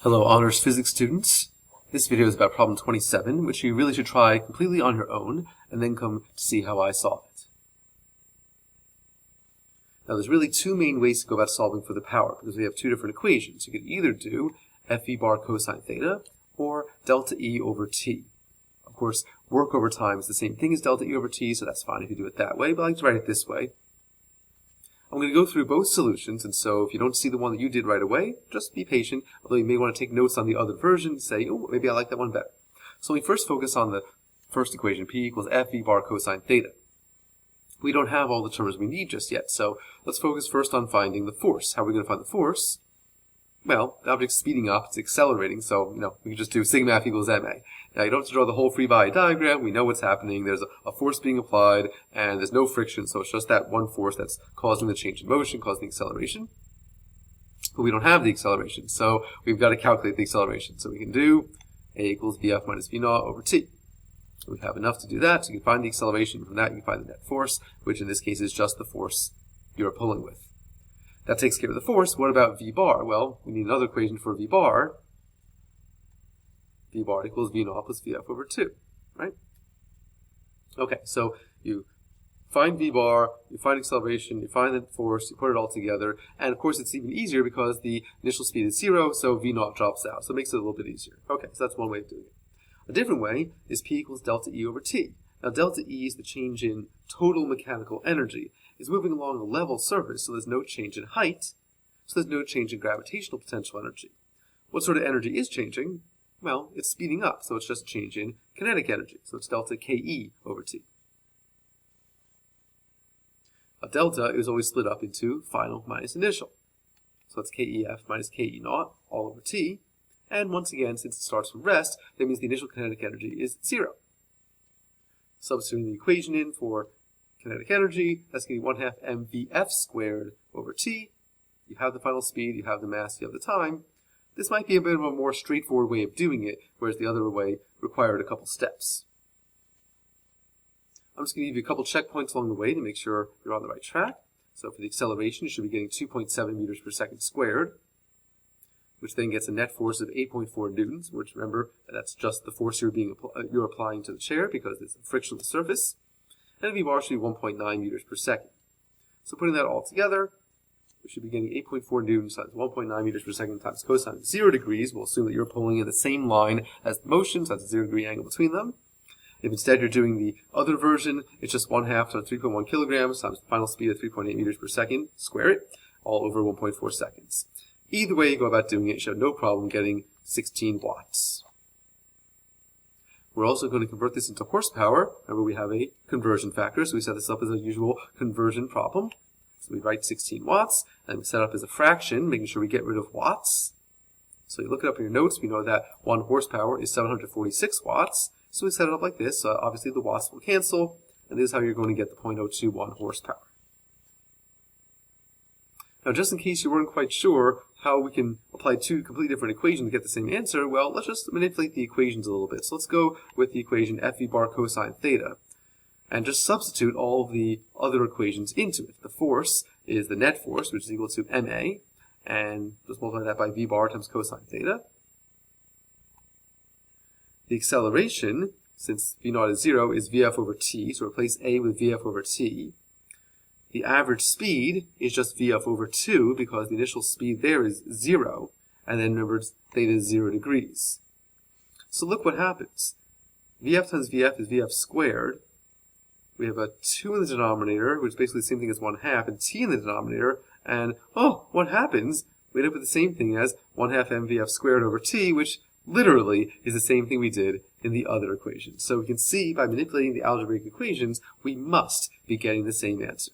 Hello, honors physics students. This video is about problem 27, which you really should try completely on your own, and then come to see how I solve it. Now, there's really two main ways to go about solving for the power, because we have two different equations. You could either do FV bar cosine theta, or delta E over t. Of course, work over time is the same thing as delta E over t, so that's fine if you do it that way, but I like to write it this way. I'm going to go through both solutions, and so if you don't see the one that you did right away, just be patient, although you may want to take notes on the other version and say, oh, maybe I like that one better. So we first focus on the first equation, P equals FV bar cosine theta. We don't have all the terms we need just yet, so let's focus first on finding the force. How are we going to find the force? Well, the object's speeding up, it's accelerating, so we can just do sigma F equals ma. Now, you don't have to draw the whole free body diagram. We know what's happening. There's a force being applied, and there's no friction, so it's just that one force that's causing the change in motion, causing the acceleration. But we don't have the acceleration, so we've got to calculate the acceleration. So we can do a equals vf minus v naught over t. We have enough to do that, so you can find the acceleration. From that, you can find the net force, which in this case is just the force you're pulling with. That takes care of the force. What about v bar? Well, we need another equation for v bar. V bar equals v naught plus vf over 2, right? Okay, so you find v bar, you find acceleration, you find the force, you put it all together, and of course it's even easier because the initial speed is 0, so v naught drops out, so it makes it a little bit easier. Okay, so that's one way of doing it. A different way is P equals delta E over T. Now delta E is the change in total mechanical energy. It's moving along a level surface, so there's no change in height, so there's no change in gravitational potential energy. What sort of energy is changing? Well, it's speeding up, so it's just a change in kinetic energy, so it's delta Ke over T. A delta is always split up into final minus initial. So that's Kef minus Ke naught all over T, and once again, since it starts from rest, that means the initial kinetic energy is 0. Substituting the equation in for kinetic energy, that's going to be 1/2 mvf squared over t. You have the final speed, you have the mass, you have the time. This might be a bit of a more straightforward way of doing it, whereas the other way required a couple steps. I'm just going to give you a couple checkpoints along the way to make sure you're on the right track. So for the acceleration, you should be getting 2.7 meters per second squared, which then gets a net force of 8.4 newtons, which remember, that's just the force you're applying to the chair because there's a friction on the surface. And v bar should be 1.9 meters per second. So putting that all together, we should be getting 8.4 newtons times 1.9 meters per second times cosine of 0 degrees. We'll assume that you're pulling in the same line as the motion, so that's a 0 degree angle between them. If instead you're doing the other version, it's just 1/2 times 3.1 kilograms times the final speed of 3.8 meters per second, square it, all over 1.4 seconds. Either way you go about doing it, you should have no problem getting 16 watts. We're also going to convert this into horsepower. Remember, we have a conversion factor, so we set this up as a usual conversion problem. So we write 16 watts, and we set up as a fraction, making sure we get rid of watts. So you look it up in your notes, we know that 1 horsepower is 746 watts. So we set it up like this. Obviously, the watts will cancel, and this is how you're going to get the 0.021 horsepower. Now, just in case you weren't quite sure how we can apply two completely different equations to get the same answer, well, let's just manipulate the equations a little bit. So let's go with the equation FV bar cosine theta, and just substitute all of the other equations into it. The force is the net force, which is equal to ma, and just multiply that by v bar times cosine theta. The acceleration, since v naught is 0, is vf over t, so replace a with vf over t. The average speed is just vf over 2 because the initial speed there is 0, and then remember theta is 0 degrees. So look what happens. Vf times vf is vf squared. We have a 2 in the denominator, which is basically the same thing as 1/2, and t in the denominator, and oh, what happens? We end up with the same thing as 1/2 mvf squared over t, which literally is the same thing we did in the other equation. So we can see by manipulating the algebraic equations, we must be getting the same answer.